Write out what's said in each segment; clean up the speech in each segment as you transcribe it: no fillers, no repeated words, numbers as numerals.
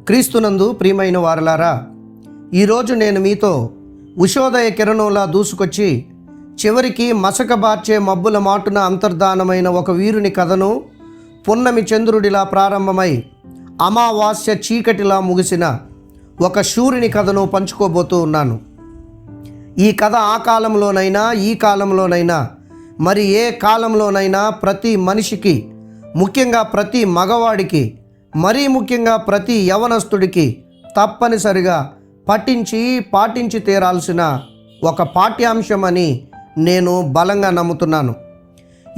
క్రీస్తునందు ప్రియమైన వారలారా, ఈరోజు నేను మీతో ఉషోదయ కిరణంలా దూసుకొచ్చి చివరికి మసకబార్చే మబ్బుల మాటున అంతర్ధానమైన ఒక వీరుని కథను, పున్నమి చంద్రుడిలా ప్రారంభమై అమావాస్య చీకటిలా ముగిసిన ఒక శూరుని కథను పంచుకోబోతూ ఉన్నాను. ఈ కథ ఆ కాలంలోనైనా ఈ కాలంలోనైనా మరి ఏ కాలంలోనైనా ప్రతి మనిషికి, ముఖ్యంగా ప్రతి మగవాడికి, మరీ ముఖ్యంగా ప్రతి యవనస్తుడికి తప్పనిసరిగా పాటించి తీరాల్సిన ఒక పాఠ్యాంశమని నేను బలంగా నమ్ముతున్నాను.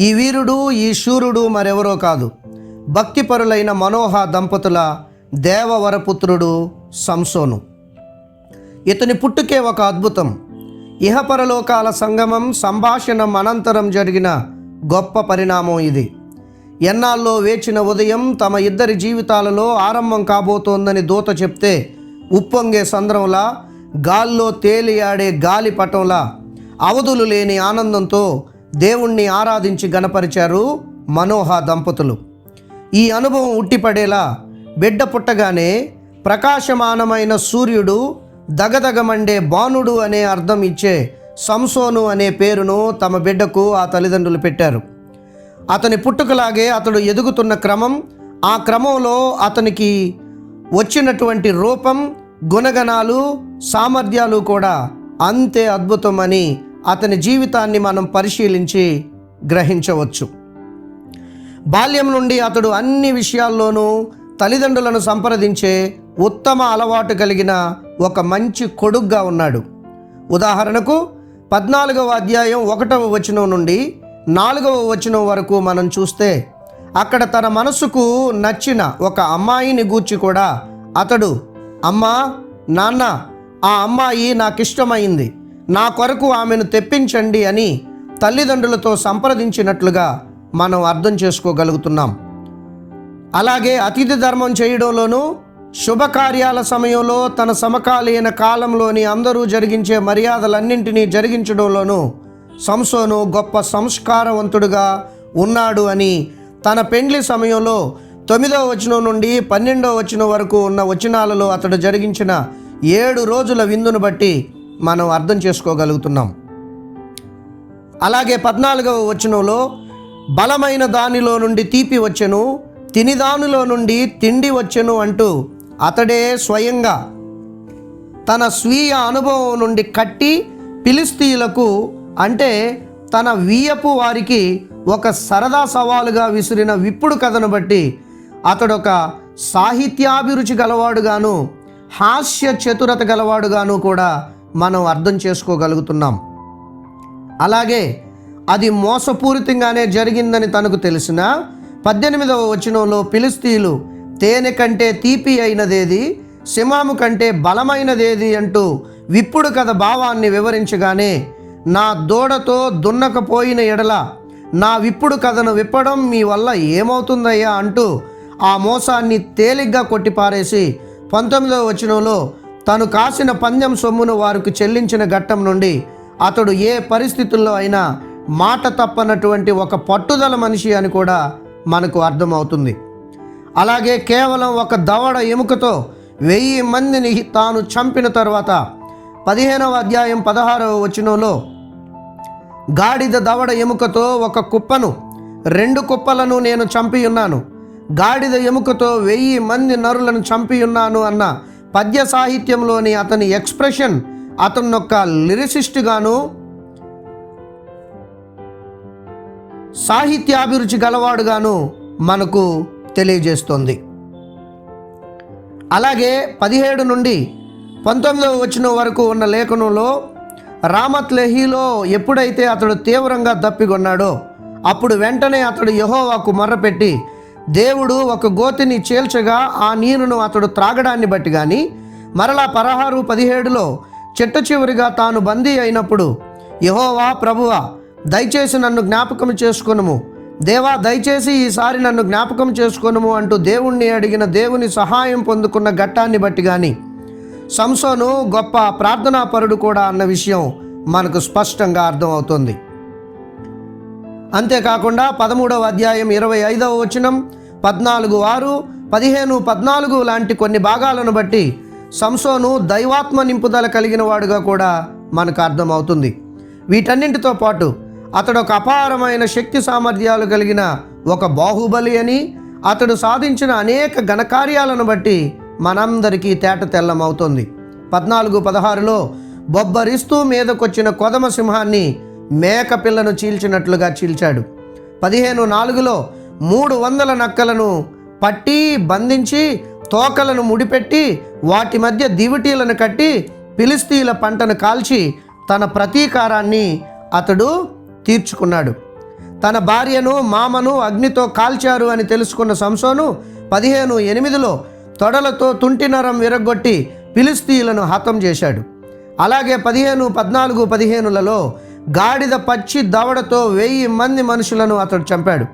ఈ వీరుడు, ఈ శూరుడు మరెవరో కాదు, భక్తిపరులైన మనోహ దంపతుల దేవవరపుత్రుడు సంసోను. ఇతని పుట్టుకే ఒక అద్భుతం. ఇహపరలోకాల సంగమం, సంభాషణం అనంతరం జరిగిన గొప్ప పరిణామం ఇది. ఎన్నాళ్ళలో వేచిన ఉదయం తమ ఇద్దరి జీవితాలలో ఆరంభం కాబోతోందని దూత చెప్తే ఉప్పొంగే సంద్రంలా, గాల్లో తేలియాడే గాలిపటంలా అవధులు లేని ఆనందంతో దేవుణ్ణి ఆరాధించి గణపరిచారు మనోహ దంపతులు. ఈ అనుభవం ఉట్టిపడేలా బిడ్డ పుట్టగానే ప్రకాశమానమైన సూర్యుడు, దగదగమండే బాణుడు అనే అర్థం ఇచ్చే సంసోను అనే పేరును తమ బిడ్డకు ఆ తల్లిదండ్రులు పెట్టారు. అతని పుట్టుకలాగే అతడు ఎదుగుతున్న క్రమం, ఆ క్రమంలో అతనికి వచ్చినటువంటి రూపం, గుణగణాలు, సామర్థ్యాలు కూడా అంతే అద్భుతమని అతని జీవితాన్ని మనం పరిశీలించి గ్రహించవచ్చు. బాల్యం నుండి అతడు అన్ని విషయాల్లోనూ తల్లిదండ్రులను సంప్రదించే ఉత్తమ అలవాటు కలిగిన ఒక మంచి కొడుగ్గా ఉన్నాడు. ఉదాహరణకు 14వ అధ్యాయం 1వ వచనం నుండి 4వ వచనం వరకు మనం చూస్తే అక్కడ తన మనసుకు నచ్చిన ఒక అమ్మాయిని గూర్చి కూడా అతడు, అమ్మా, నాన్న, ఆ అమ్మాయి నాకిష్టమైంది, నా కొరకు ఆమెను తెప్పించండి అని తల్లిదండ్రులతో సంప్రదించినట్లుగా మనం అర్థం చేసుకోగలుగుతున్నాం. అలాగే అతిథి ధర్మం చేయడంలోనూ, శుభకార్యాల సమయంలో తన సమకాలీన కాలంలోని అందరూ జరిగించే మర్యాదలన్నింటినీ జరిగించడంలోనూ సంసోను గొప్ప సంస్కారవంతుడుగా ఉన్నాడు అని తన పెండ్లి సమయంలో 9వ వచనం నుండి 12వ వచనం వరకు ఉన్న వచనాలలో అతడు జరిగించిన 7 రోజుల విందును బట్టి మనం అర్థం చేసుకోగలుగుతున్నాం. అలాగే 14వ వచనంలో బలమైన దానిలో నుండి తీపి వచ్చెను, తిని దానిలో నుండి తిండి వచ్చెను అంటూ అతడే స్వయంగా తన స్వీయ అనుభవం నుండి కట్టి ఫిలిస్తీయులకు, అంటే తన వియ్యపు వారికి ఒక సరదా సవాలుగా విసిరిన విప్పుడు కథను బట్టి అతడొక సాహిత్యాభిరుచి గలవాడుగాను, హాస్య చతురత గలవాడుగాను కూడా మనం అర్థం చేసుకోగలుగుతున్నాం. అలాగే అది మోసపూరితంగానే జరిగిందని తనకు తెలిసిన 18వ వచనంలో ఫిలిస్తీయులు తేనె కంటే తీపి అయినదేది, సింహము కంటే బలమైనదేది అంటూ విప్పుడు కథ భావాన్ని వివరించగానే, నా దూడతో దున్నకపోయిన ఎడల నా విప్పుడు కథను విప్పడం మీ వల్ల ఏమవుతుందయ్యా అంటూ ఆ మోసాన్ని తేలిగ్గా కొట్టిపారేసి 19వ వచనంలో తను కాసిన పందెం సొమ్మును వారికి చెల్లించిన ఘట్టం నుండి అతడు ఏ పరిస్థితుల్లో అయినా మాట తప్పనటువంటి ఒక పట్టుదల మనిషి అని కూడా మనకు అర్థమవుతుంది. అలాగే కేవలం ఒక దవడ ఎముకతో 1000 మందిని తాను చంపిన తర్వాత 15వ అధ్యాయం 16వ వచనంలో గాడిద దవడ ఎముకతో ఒక కుప్పను, 2 కుప్పలను నేను చంపి ఉన్నాను, గాడిద ఎముకతో 1000 మంది నరులను చంపి ఉన్నాను అన్న పద్య సాహిత్యంలోని అతని ఎక్స్ప్రెషన్ అతను ఒక లిరిసిస్ట్గాను, సాహిత్యాభిరుచి గలవాడుగాను మనకు తెలియజేస్తోంది. అలాగే 17 నుండి 19వ వచనం వరకు ఉన్న లేఖనంలో రామత్లెహీలో ఎప్పుడైతే అతడు తీవ్రంగా దప్పికొన్నాడో అప్పుడు వెంటనే అతడు యెహోవాకు మొర్రపెట్టి, దేవుడు ఒక గోతిని చీల్చగా ఆ నీరును అతడు త్రాగడాన్ని బట్టి కానీ, మరలా 16:17లో చిట్ట చివరిగా తాను బందీ అయినప్పుడు, యెహోవా, ప్రభువా, దయచేసి నన్ను జ్ఞాపకం చేసుకొనుము, దేవా, దయచేసి ఈసారి నన్ను జ్ఞాపకం చేసుకొనుము అంటూ దేవుణ్ణి అడిగిన దేవుని సహాయం పొందుకున్న ఘట్టాన్ని బట్టి కానీ సంసోను గొప్ప ప్రార్థనాపరుడు కూడా అన్న విషయం మనకు స్పష్టంగా అర్థమవుతుంది. అంతేకాకుండా 13వ అధ్యాయం 25వ వచనం, 14:6, 15, 14 లాంటి కొన్ని భాగాలను బట్టి సంసోను దైవాత్మ నింపుదల కలిగిన వాడుగా కూడా మనకు అర్థమవుతుంది. వీటన్నింటితో పాటు అతడు ఒక అపారమైన శక్తి సామర్థ్యాలు కలిగిన ఒక బాహుబలి అని, అతడు సాధించిన అనేక ఘనకార్యాలను బట్టి మనందరికీ తేట తెల్లమవుతుంది. 14, 16లో బొబ్బరిస్తూ మీదకొచ్చిన కొదమ సింహాన్ని మేక పిల్లను చీల్చినట్లుగా చీల్చాడు. 15:4లో 300 నక్కలను పట్టి బంధించి తోకలను ముడిపెట్టి వాటి మధ్య దివిటీలను కట్టి ఫిలిస్తీయుల పంటను కాల్చి తన ప్రతీకారాన్ని అతడు తీర్చుకున్నాడు. తన భార్యను మామను అగ్నితో కాల్చారు అని తెలుసుకున్న సంసోను 15:8లో తొడలతో తుంటి నరం విరగొట్టి ఫిలిస్తీయులను హతం చేశాడు. అలాగే 15, 14, 15లలో గాడిద పచ్చి దవడతో 1000 మంది మనుషులను అతడు చంపాడు.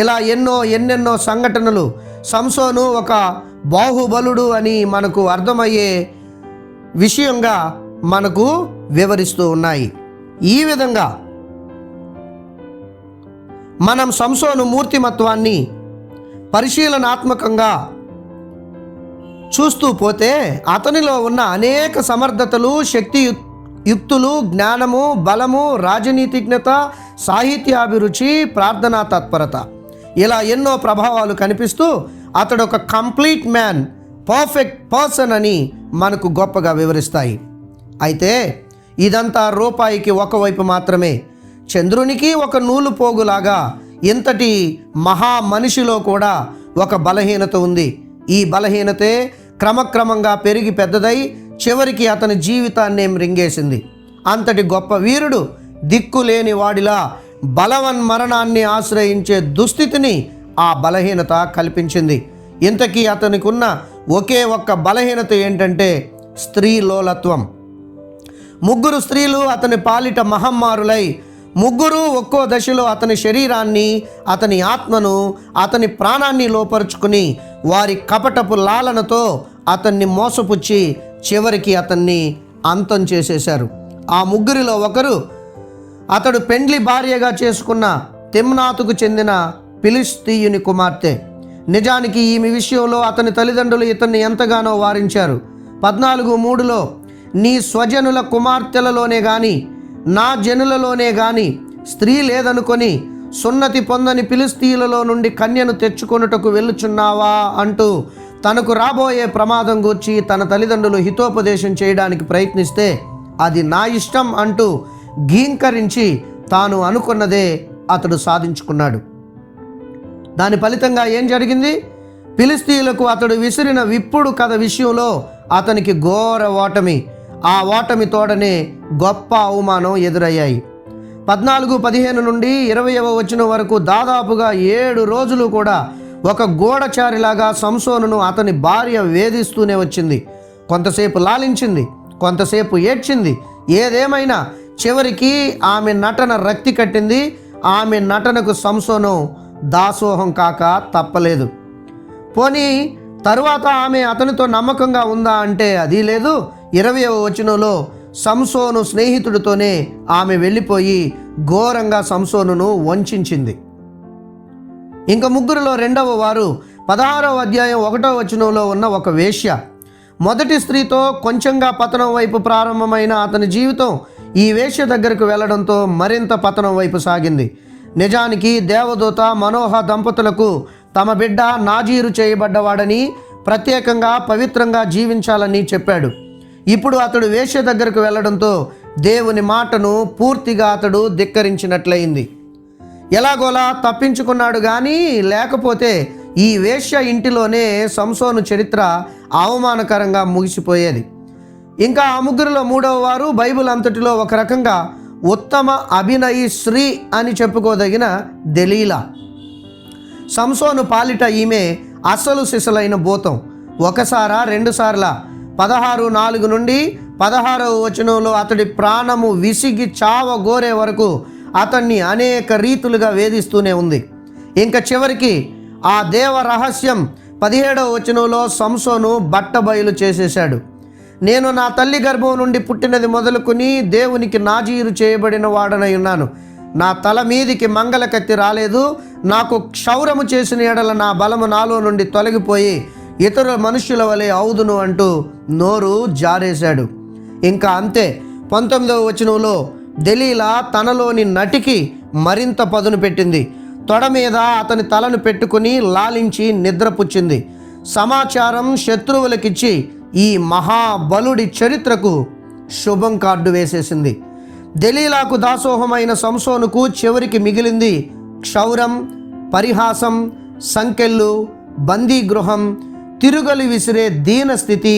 ఇలా ఎన్నెన్నో సంఘటనలు సంసోను ఒక బాహుబలుడు అని మనకు అర్థమయ్యే విషయంగా మనకు వివరిస్తూ ఉన్నాయి. ఈ విధంగా మనం సంసోను మూర్తిమత్వాన్ని పరిశీలనాత్మకంగా చూస్తూ పోతే అతనిలో ఉన్న అనేక సమర్థతలు, యుక్తులు, జ్ఞానము, బలము, రాజనీతిజ్ఞత, సాహిత్యాభిరుచి, ప్రార్థనా తత్పరత ఇలా ఎన్నో ప్రభావాలు కనిపిస్తూ అతడు ఒక కంప్లీట్ మ్యాన్, పర్ఫెక్ట్ పర్సన్ అని మనకు గొప్పగా వివరిస్తాయి. అయితే ఇదంతా రూపాయికి ఒకవైపు మాత్రమే. చంద్రునికి ఒక నూలు పోగులాగా ఇంతటి మహా మనిషిలో కూడా ఒక బలహీనత ఉంది. ఈ బలహీనతే క్రమక్రమంగా పెరిగి పెద్దదై చివరికి అతని జీవితాన్నే మృంగేసింది. అంతటి గొప్ప వీరుడు దిక్కులేని వాడిలా బలవన్మరణాన్ని ఆశ్రయించే దుస్థితిని ఆ బలహీనత కల్పించింది. ఇంతకీ అతనికి ఉన్న ఒకే ఒక్క బలహీనత ఏంటంటే స్త్రీలోలత్వం. 3 స్త్రీలు అతని పాలిట మహమ్మారులై 3 ఒక్కో దశలో అతని శరీరాన్ని, అతని ఆత్మను, అతని ప్రాణాన్ని లోపరుచుకుని వారి కపటపు లాలనతో అతన్ని మోసపుచ్చి చివరికి అతన్ని అంతం చేసేశారు. ఆ 3లో ఒకరు అతడు పెండ్లి భార్యగా చేసుకున్న తిమ్నాతుకు చెందిన ఫిలిస్తీయుని కుమార్తె. నిజానికి ఈమె విషయంలో అతని తల్లిదండ్రులు ఇతన్ని ఎంతగానో వారించారు. 14:3లో నీ స్వజనుల కుమార్తెలలోనే గాని నా జనులలోనే గాని స్త్రీ లేదనుకొని సున్నతి పొందని ఫిలిస్తీయులలో నుండి కన్యను తెచ్చుకొనుటకు వెళ్ళుచున్నావా అంటూ తనకు రాబోయే ప్రమాదం గూర్చి తన తల్లిదండ్రులు హితోపదేశం చేయడానికి ప్రయత్నిస్తే అది నా ఇష్టం అంటూ గీంకరించి తాను అనుకున్నదే అతడు సాధించుకున్నాడు. దాని ఫలితంగా ఏం జరిగింది? ఫిలిస్తీయులకు అతడు విసిరిన విప్పుడు కథ విషయంలో అతనికి ఘోర ఓటమి, ఆ ఓటమి తోడనే గొప్ప అవమానం ఎదురయ్యాయి. 14, 15 నుండి 20వ వచనం వరకు దాదాపుగా 7 రోజులు కూడా ఒక గూఢచారిలాగా సంసోనును అతని భార్య వేధిస్తూనే వచ్చింది. కొంతసేపు లాలించింది, కొంతసేపు ఏడ్చింది. ఏదేమైనా చివరికి ఆమె నటన రక్తి కట్టింది. ఆమె నటనకు సంసోను దాసోహం కాక తప్పలేదు. పోనీ తరువాత ఆమె అతనితో నమ్మకంగా ఉందా అంటే అది లేదు. 20వ వచనంలో సంసోను స్నేహితుడితోనే ఆమె వెళ్ళిపోయి ఘోరంగా సంసోనును వంచింది. ఇంక 3లో రెండవ వారు 16వ అధ్యాయం 1వ వచనంలో ఉన్న ఒక వేశ్య. మొదటి స్త్రీతో కొంచెంగా పతనం వైపు ప్రారంభమైన అతని జీవితం ఈ వేశ్య దగ్గరకు వెళ్లడంతో మరింత పతనం వైపు సాగింది. నిజానికి దేవదూత మనోహ దంపతులకు తమ బిడ్డ నాజీరు చేయబడ్డవాడని, ప్రత్యేకంగా పవిత్రంగా జీవించాలని చెప్పాడు. ఇప్పుడు అతడు వేశ్య దగ్గరకు వెళ్లడంతో దేవుని మాటను పూర్తిగా అతడు ధిక్కరించినట్లయింది. ఎలాగోలా తప్పించుకున్నాడు కానీ లేకపోతే ఈ వేశ్య ఇంటిలోనే సంసోను చరిత్ర అవమానకరంగా ముగిసిపోయేది. ఇంకా ఆ 3లో 3వ వారు బైబిల్ అంతటిలో ఒక రకంగా ఉత్తమ అభినయి శ్రీ అని చెప్పుకోదగిన దెలీలా. సంసోను పాలిట ఈమె అసలు సిసలైన భూతం. ఒకసారా 2 సార్లా 16:4 నుండి 16వ వచనంలో అతడి ప్రాణము విసిగి చావగోరే వరకు అతన్ని అనేక రీతులుగా వేధిస్తూనే ఉంది. ఇంకా చివరికి ఆ దేవ రహస్యం 17వ వచనంలో సంసోను బట్టబయలు చేసేశాడు. నేను నా తల్లి గర్భం నుండి పుట్టినది మొదలుకొని దేవునికి నాజీరు చేయబడిన వాడనై ఉన్నాను. నా తల మీదికి మంగళ కత్తి రాలేదు. నాకు క్షౌరము చేసిన ఎడల నా బలము నాలో నుండి తొలగిపోయి ఇతర మనుష్యుల వలె అవుదును అంటూ నోరు జారేశాడు. ఇంకా అంతే. 19వ వచనంలో దెలీలా తనలోని నటికి మరింత పదును పెట్టింది. తొడ మీద అతని తలను పెట్టుకుని లాలించి నిద్రపుచ్చింది. సమాచారం శత్రువులకిచ్చి ఈ మహాబలుడి చరిత్రకు శుభం కార్డు వేసేసింది. దెలీలాకు దాసోహమైన సంసోనుకు చివరికి మిగిలింది క్షౌరం, పరిహాసం, సంకెళ్ళు, బందీగృహం, తిరుగలి విసిరే దీనస్థితి,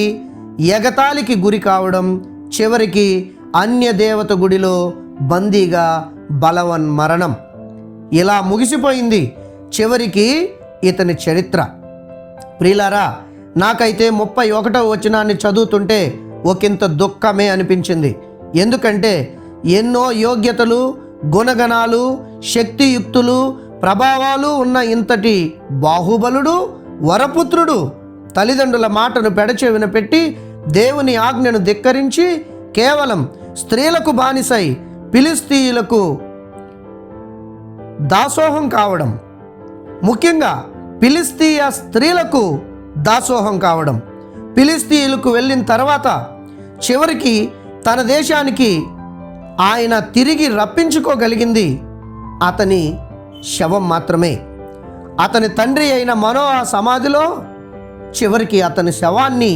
ఎగతాళికి గురి కావడం, చివరికి అన్యదేవత గుడిలో బందీగా బలవన్మరణం. ఇలా ముగిసిపోయింది చివరికి ఇతని చరిత్ర. ప్రియులారా, నాకైతే 31వ వచనాన్ని చదువుతుంటే ఒకంత దుఃఖమే అనిపించింది. ఎందుకంటే ఎన్నో యోగ్యతలు, గుణగణాలు, శక్తియుక్తులు, ప్రభావాలు ఉన్న ఇంతటి బాహుబలుడు, వరపుత్రుడు తల్లిదండ్రుల మాటను పెడచెవిన పెట్టి దేవుని ఆజ్ఞను ధిక్కరించి కేవలం స్త్రీలకు బానిసై ఫిలిస్తీయులకు దాసోహం కావడం, ముఖ్యంగా ఫిలిస్తీయ స్త్రీలకు దాసోహం కావడం, ఫిలిస్తీయులకు వెళ్ళిన తర్వాత చివరికి తన దేశానికి ఆయన తిరిగి రప్పించుకోగలిగింది అతని శవం మాత్రమే. అతని తండ్రి అయిన మనోహ సమాధిలో చివరికి అతని శవాన్ని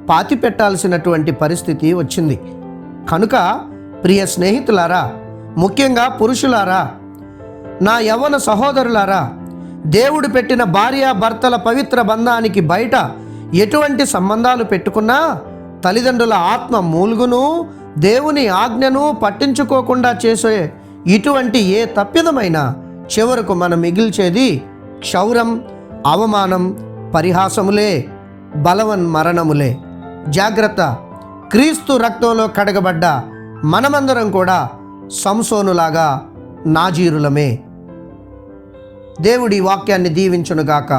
పాతిపెట్టాల్సినటువంటి పరిస్థితి వచ్చింది. కనుక ప్రియ స్నేహితులారా, ముఖ్యంగా పురుషులారా, నా యవ్వన సహోదరులారా, దేవుడు పెట్టిన భార్యాభర్తల పవిత్ర బంధానికి బయట ఎటువంటి సంబంధాలు పెట్టుకున్నా తల్లిదండ్రుల ఆత్మ మూలుగును, దేవుని ఆజ్ఞను పట్టించుకోకుండా చేసే ఇటువంటి ఏ తప్పిదమైనా చివరకు మనం మిగిల్చేది క్షౌరం, అవమానం, పరిహాసములే, బలవన్మరణములే. జాగ్రత్త. క్రీస్తు రక్తంలో కడగబడ్డ మనమందరం కూడా సంసోనులాగా నాజీరులమే. దేవుడి వాక్యాన్ని దీవించునుగాక.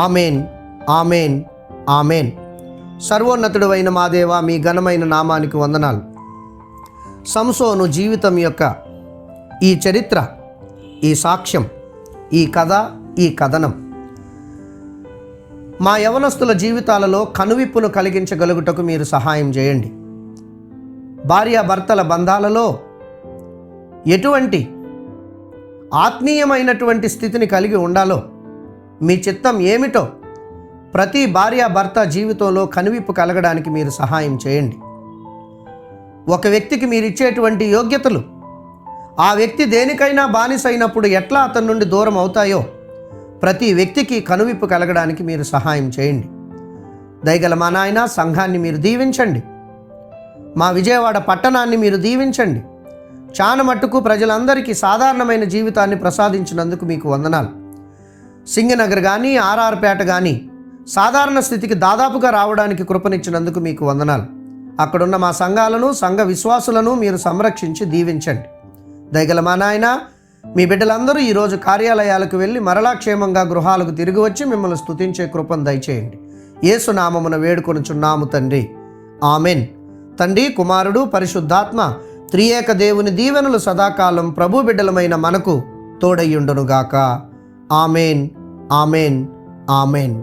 Amen, amen, amen. సర్వోన్నతుడు అయిన మా దేవా, మీ ఘనమైన నామానికి వందనాలు. సంసోను జీవితం యొక్క ఈ చరిత్ర, ఈ సాక్ష్యం, ఈ కథ, ఈ కథనం మా యవనస్తుల జీవితాలలో కనువిప్పును కలిగించగలుగుటకు మీరు సహాయం చేయండి. భార్యాభర్తల బంధాలలో ఎటువంటి ఆత్మీయమైనటువంటి స్థితిని కలిగి ఉండాలో, మీ చిత్తం ఏమిటో ప్రతి భార్యాభర్త జీవితంలో కనువిప్పు కలగడానికి మీరు సహాయం చేయండి. ఒక వ్యక్తికి మీరు ఇచ్చేటువంటి యోగ్యతలు ఆ వ్యక్తి దేనికైనా బానిసైనప్పుడు ఎట్లా అతని నుండి దూరం అవుతాయో ప్రతి వ్యక్తికి కనువిప్పు కలగడానికి మీరు సహాయం చేయండి. దయగల మా నాయన, సంఘాన్ని మీరు దీవించండి. మా విజయవాడ పట్టణాన్ని మీరు దీవించండి. చాలా మట్టుకు ప్రజలందరికీ సాధారణమైన జీవితాన్ని ప్రసాదించినందుకు మీకు వందనాలు. సింగనగర్ కానీ, ఆర్ఆర్పేట కానీ సాధారణ స్థితికి దాదాపుగా రావడానికి కృపనిచ్చినందుకు మీకు వందనాలు. అక్కడున్న మా సంఘాలను, సంఘ విశ్వాసులను మీరు సంరక్షించి దీవించండి. దయగల మా నాయన, మీ బిడ్డలందరూ ఈరోజు కార్యాలయాలకు వెళ్ళి మరలా క్షేమంగా గృహాలకు తిరిగి వచ్చి మిమ్మల్ని స్తుతించే కృపను దయచేయండి. యేసు నామమున వేడుకొనుచున్నాము తండ్రి. ఆమెన్. తండ్రి, కుమారుడు, పరిశుద్ధాత్మ త్రియేక దేవుని దీవెనలు సదాకాలం ప్రభు బిడ్డలమైన మనకు తోడయ్యుండునుగాక. Amen, amen, amen.